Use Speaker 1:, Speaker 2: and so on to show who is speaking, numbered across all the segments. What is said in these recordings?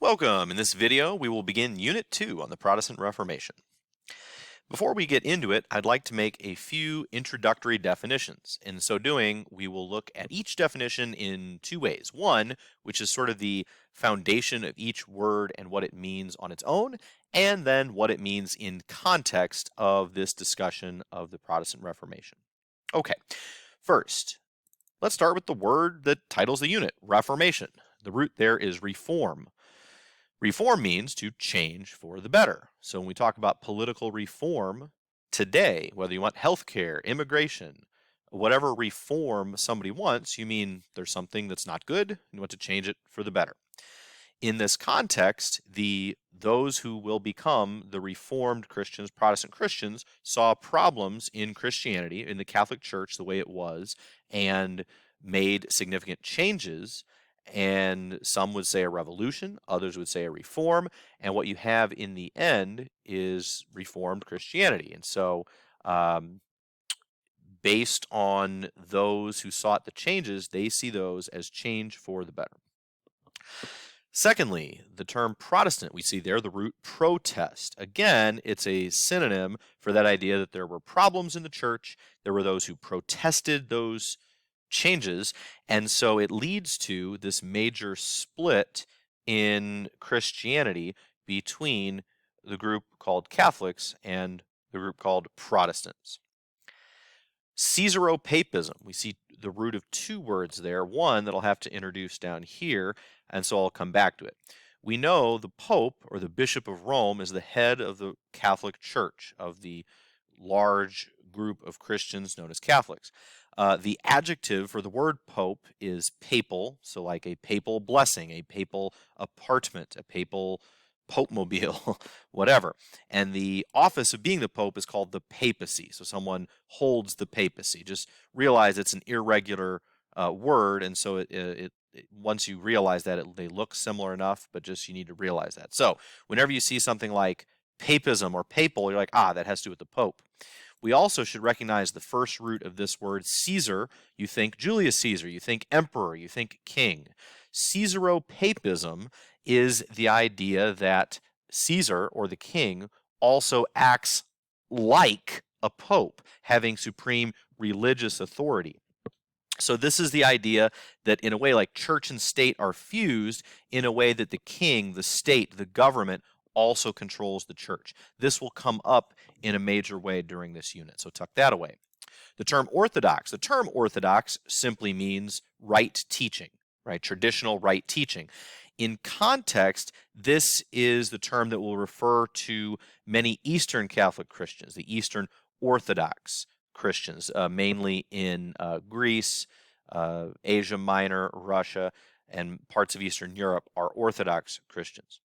Speaker 1: Welcome. In this video, we will begin Unit 2 on the Protestant Reformation. Before we get into it, I'd like to make a few introductory definitions. In so doing, we will look at each definition in two ways. One, which is sort of the foundation of each word and what it means on its own, and then what it means in context of this discussion of the Protestant Reformation. Okay, first, let's start with the word that titles the unit, Reformation. The root there is reform. Reform means to change for the better. So when we talk about political reform today, whether you want healthcare, immigration, whatever reform somebody wants, you mean there's something that's not good and you want to change it for the better. In this context, those who will become the Reformed Christians, Protestant Christians, saw problems in Christianity, in the Catholic Church, the way it was, and made significant changes. And some would say a revolution, others would say a reform, and what you have in the end is Reformed Christianity. And so, based on those who sought the changes, they see those as change for the better. Secondly, the term Protestant, we see there the root protest. Again, it's a synonym for that idea that there were problems in the church, there were those who protested those changes, and so it leads to this major split in Christianity between the group called Catholics and the group called Protestants. Caesaropapism, we see the root of two words there, one that I'll have to introduce down here, and so I'll come back to it. We know the Pope, or the Bishop of Rome, is the head of the Catholic Church, of the large group of Christians known as Catholics. The adjective for the word pope is papal, so like a papal blessing, a papal apartment, a papal pope-mobile, whatever. And the office of being the pope is called the papacy, so someone holds the papacy. Just realize it's an irregular word, and so once you realize that, they look similar enough, but just you need to realize that. So whenever you see something like papism or papal, you're like, that has to do with the pope. We also should recognize the first root of this word, Caesar. You think Julius Caesar, you think emperor, you think king. Caesaropapism is the idea that Caesar, or the king, also acts like a pope, having supreme religious authority. So this is the idea that in a way like church and state are fused in a way that the king, the state, the government also controls the church. This will come up in a major way during this unit, so tuck that away. The term orthodox simply means right teaching, right? Traditional right teaching. In context, this is the term that will refer to many Eastern Catholic Christians, the Eastern Orthodox Christians, mainly in Greece, Asia Minor, Russia, and parts of Eastern Europe are Orthodox Christians.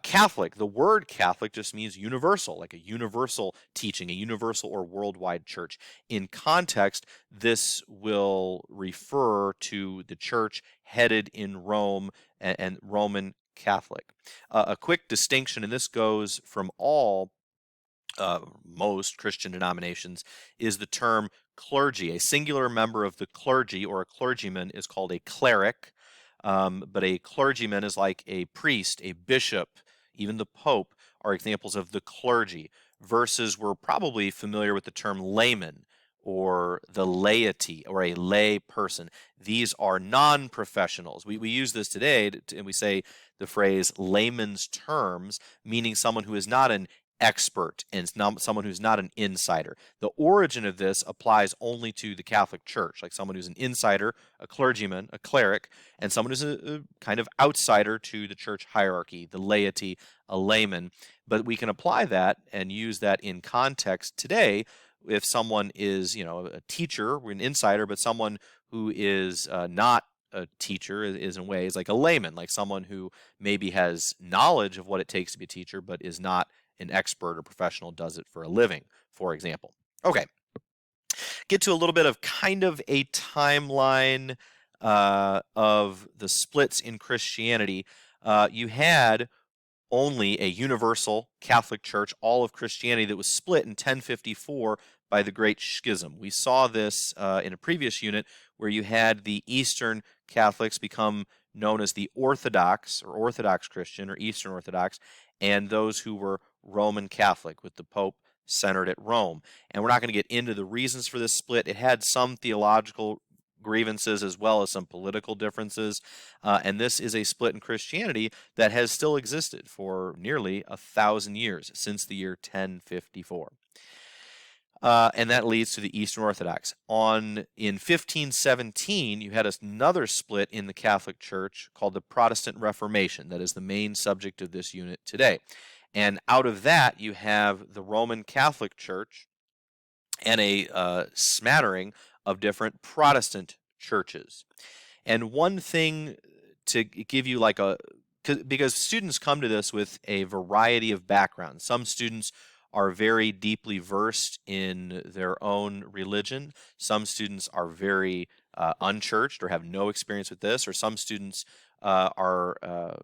Speaker 1: Catholic, the word Catholic just means universal, like a universal teaching, a universal or worldwide church. In context, this will refer to the church headed in Rome and Roman Catholic. A quick distinction, and this goes from most Christian denominations, is the term clergy. A singular member of the clergy or a clergyman is called a cleric. But a clergyman is like a priest, a bishop, even the pope are examples of the clergy, versus we're probably familiar with the term layman or the laity or a lay person. These are non-professionals. We use this today and we say the phrase layman's terms, meaning someone who is not an expert and someone who's not an insider. The origin of this applies only to the Catholic Church, like someone who's an insider, a clergyman, a cleric, and someone who's a kind of outsider to the church hierarchy, the laity, a layman. But we can apply that and use that in context today if someone is, a teacher, an insider, but someone who is not a teacher is in ways like a layman, like someone who maybe has knowledge of what it takes to be a teacher, but is not an expert or professional, does it for a living, for example. Okay, get to a little bit of kind of a timeline of the splits in Christianity. You had only a universal Catholic Church, all of Christianity, that was split in 1054 by the Great Schism. We saw this in a previous unit where you had the Eastern Catholics become known as the Orthodox or Orthodox Christian or Eastern Orthodox, and those who were Roman Catholic, with the Pope centered at Rome. And we're not going to get into the reasons for this split. It had some theological grievances as well as some political differences. And this is a split in Christianity that has still existed for nearly 1,000 years, since the year 1054. And that leads to the Eastern Orthodox. In 1517, you had another split in the Catholic Church called the Protestant Reformation. That is the main subject of this unit today. And out of that, you have the Roman Catholic Church and a smattering of different Protestant churches. And one thing to give you because students come to this with a variety of backgrounds. Some students are very deeply versed in their own religion. Some students are very unchurched or have no experience with this, or some students are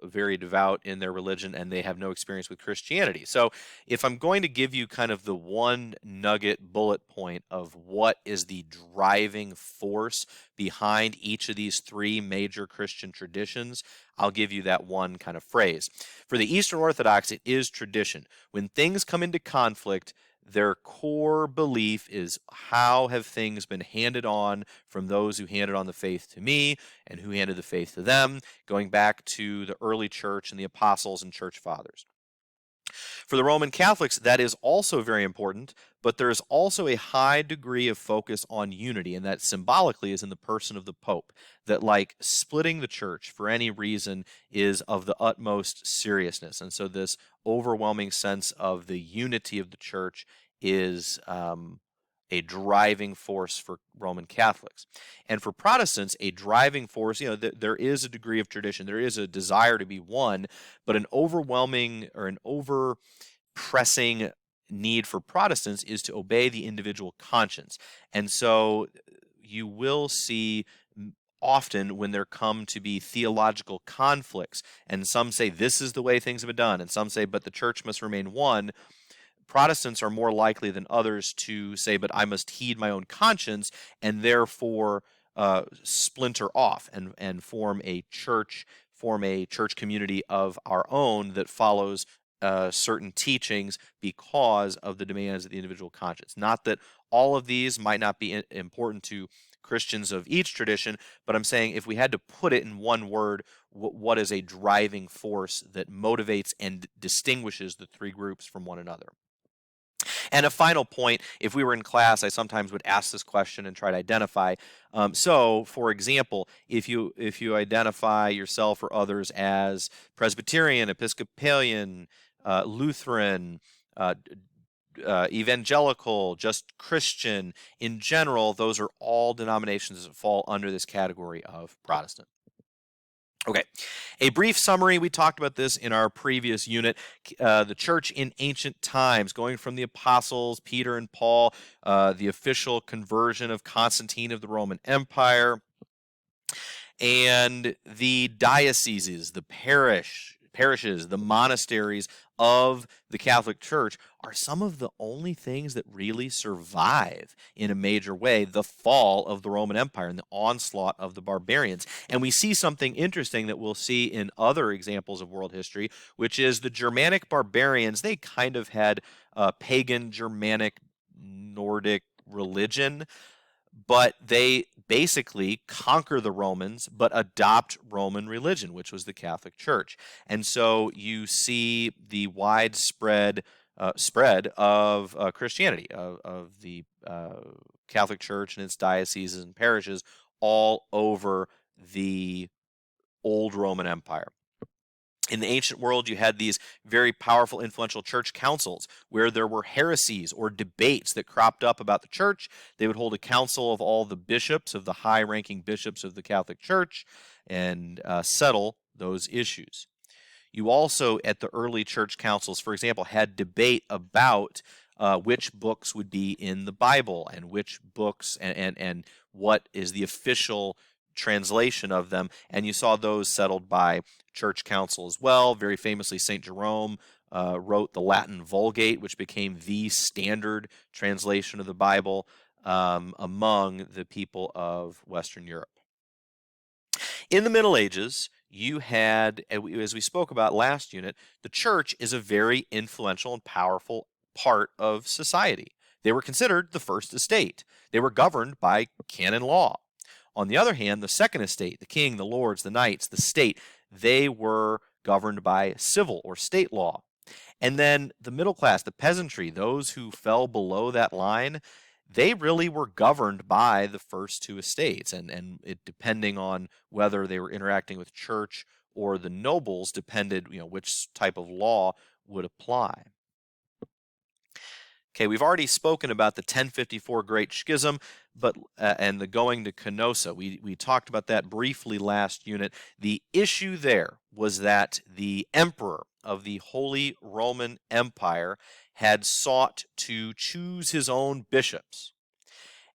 Speaker 1: very devout in their religion and they have no experience with Christianity. So if I'm going to give you kind of the one nugget bullet point of what is the driving force behind each of these three major Christian traditions, I'll give you that one kind of phrase. For the Eastern Orthodox, it is tradition. When things come into conflict, their core belief is, how have things been handed on from those who handed on the faith to me and who handed the faith to them, going back to the early church and the apostles and church fathers. For the Roman Catholics, that is also very important, but there is also a high degree of focus on unity, and that symbolically is in the person of the Pope, that like splitting the church for any reason is of the utmost seriousness. And so this overwhelming sense of the unity of the church is a driving force for Roman Catholics. And for Protestants, a driving force, there is a degree of tradition, there is a desire to be one, but an overwhelming or an over pressing need for Protestants is to obey the individual conscience. And so you will see often when there come to be theological conflicts, and some say this is the way things have been done, and some say but the church must remain one, Protestants are more likely than others to say, but I must heed my own conscience, and therefore splinter off and form a church community of our own that follows certain teachings because of the demands of the individual conscience. Not that all of these might not be important to Christians of each tradition, but I'm saying if we had to put it in one word, what is a driving force that motivates and distinguishes the three groups from one another? And a final point, if we were in class, I sometimes would ask this question and try to identify. So, for example, if you identify yourself or others as Presbyterian, Episcopalian, Lutheran, evangelical, just Christian, in general, those are all denominations that fall under this category of Protestant. Okay, a brief summary. We talked about this in our previous unit. The church in ancient times, going from the apostles, Peter and Paul, the official conversion of Constantine of the Roman Empire, and the dioceses, the parishes, the monasteries of the Catholic Church are some of the only things that really survive in a major way the fall of the Roman Empire and the onslaught of the barbarians. And we see something interesting that we'll see in other examples of world history, which is the Germanic barbarians. They kind of had pagan, Germanic, Nordic religion, but they basically conquer the Romans but adopt Roman religion, which was the Catholic Church. And so you see the widespread spread of Christianity, of the Catholic Church and its dioceses and parishes all over the old Roman Empire. In the ancient world, you had these very powerful, influential church councils where there were heresies or debates that cropped up about the church. They would hold a council of all the bishops, of the high-ranking bishops of the Catholic Church, and settle those issues. You also, at the early church councils, for example, had debate about which books would be in the Bible and which books and what is the official translation of them. And you saw those settled by church council as well. Very famously, St. Jerome wrote the Latin Vulgate, which became the standard translation of the Bible among the people of Western Europe. In the Middle Ages, you had, as we spoke about last unit, the church is a very influential and powerful part of society. They were considered the first estate. They were governed by canon law. On the other hand, the second estate, the king, the lords, the knights, the state, they were governed by civil or state law. And then the middle class, the peasantry, those who fell below that line, they really were governed by the first two estates. And it depending on whether they were interacting with church or the nobles depended, which type of law would apply. Okay, we've already spoken about the 1054 Great Schism, but and the going to Canossa. We talked about that briefly last unit. The issue there was that the emperor of the Holy Roman Empire had sought to choose his own bishops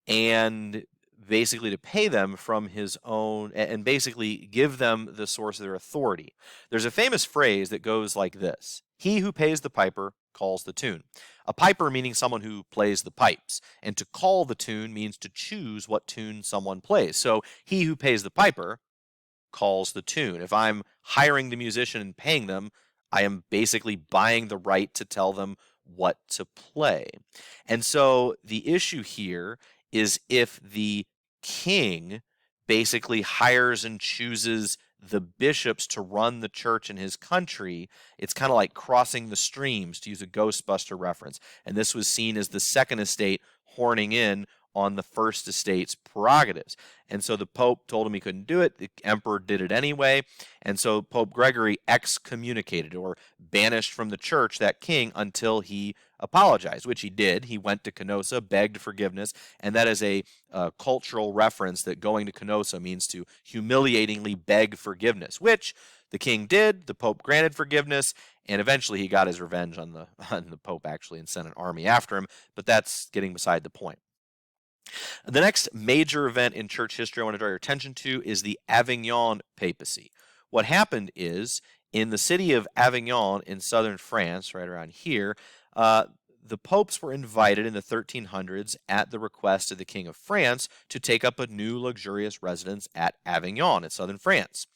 Speaker 1: and basically to pay them from his own and basically give them the source of their authority. There's a famous phrase that goes like this: he who pays the piper calls the tune. A piper meaning someone who plays the pipes, and to call the tune means to choose what tune someone plays. So he who pays the piper calls the tune. If I'm hiring the musician and paying them, I am basically buying the right to tell them what to play. And so the issue here is if the king basically hires and chooses the bishops to run the church in his country, it's kind of like crossing the streams, to use a Ghostbuster reference. And this was seen as the second estate horning in on the first estate's prerogatives. And so the Pope told him he couldn't do it. The emperor did it anyway. And so Pope Gregory excommunicated or banished from the church that king until he apologized, which he did. He went to Canossa, begged forgiveness, and that is a cultural reference that going to Canossa means to humiliatingly beg forgiveness, which the king did. The Pope granted forgiveness, and eventually he got his revenge on the Pope actually and sent an army after him, but that's getting beside the point. The next major event in church history I want to draw your attention to is the Avignon papacy. What happened is, in the city of Avignon in southern France, right around here, the popes were invited in the 1300s at the request of the King of France to take up a new luxurious residence at Avignon in southern France.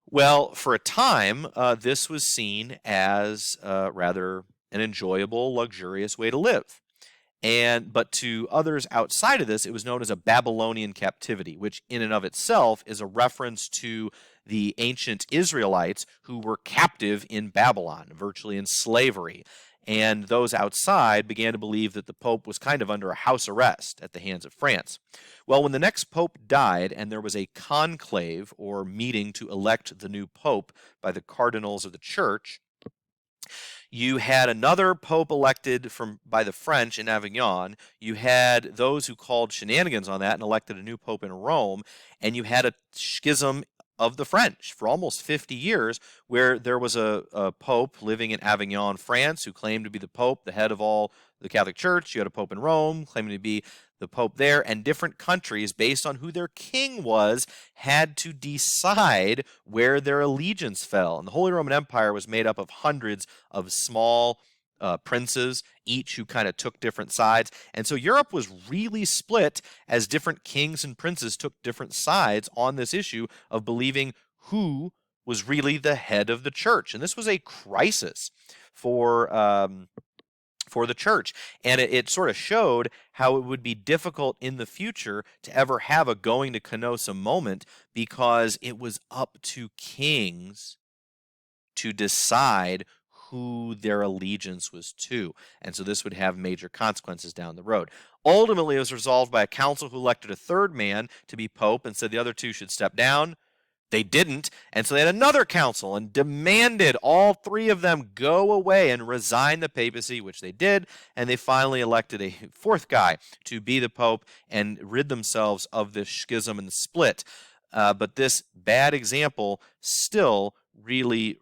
Speaker 1: Well, for a time, this was seen as rather an enjoyable, luxurious way to live. But to others outside of this, it was known as a Babylonian captivity, which in and of itself is a reference to the ancient Israelites who were captive in Babylon, virtually in slavery. And those outside began to believe that the Pope was kind of under a house arrest at the hands of France. Well, when the next Pope died and there was a conclave or meeting to elect the new Pope by the cardinals of the church, you had another pope elected by the French in Avignon. You had those who called shenanigans on that and elected a new pope in Rome. And you had a schism of the French for almost 50 years, where there was a pope living in Avignon, France, who claimed to be the pope, the head of all the Catholic Church. You had a pope in Rome claiming to be the pope there, and different countries, based on who their king was, had to decide where their allegiance fell. And the Holy Roman Empire was made up of hundreds of small princes, each who kind of took different sides. And so Europe was really split as different kings and princes took different sides on this issue of believing who was really the head of the church. And this was a crisis for the church. And it sort of showed how it would be difficult in the future to ever have a going to Canossa moment, because it was up to kings to decide who their allegiance was to. And so this would have major consequences down the road. Ultimately, it was resolved by a council who elected a third man to be pope and said the other two should step down. They didn't, and so they had another council and demanded all three of them go away and resign the papacy, which they did, and they finally elected a fourth guy to be the pope and rid themselves of this schism and split. But this bad example still really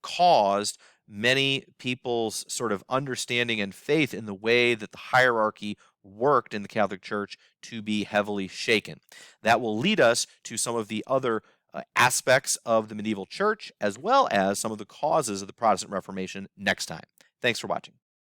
Speaker 1: caused many people's sort of understanding and faith in the way that the hierarchy worked in the Catholic Church to be heavily shaken. That will lead us to some of the other aspects of the medieval church, as well as some of the causes of the Protestant Reformation next time. Thanks for watching.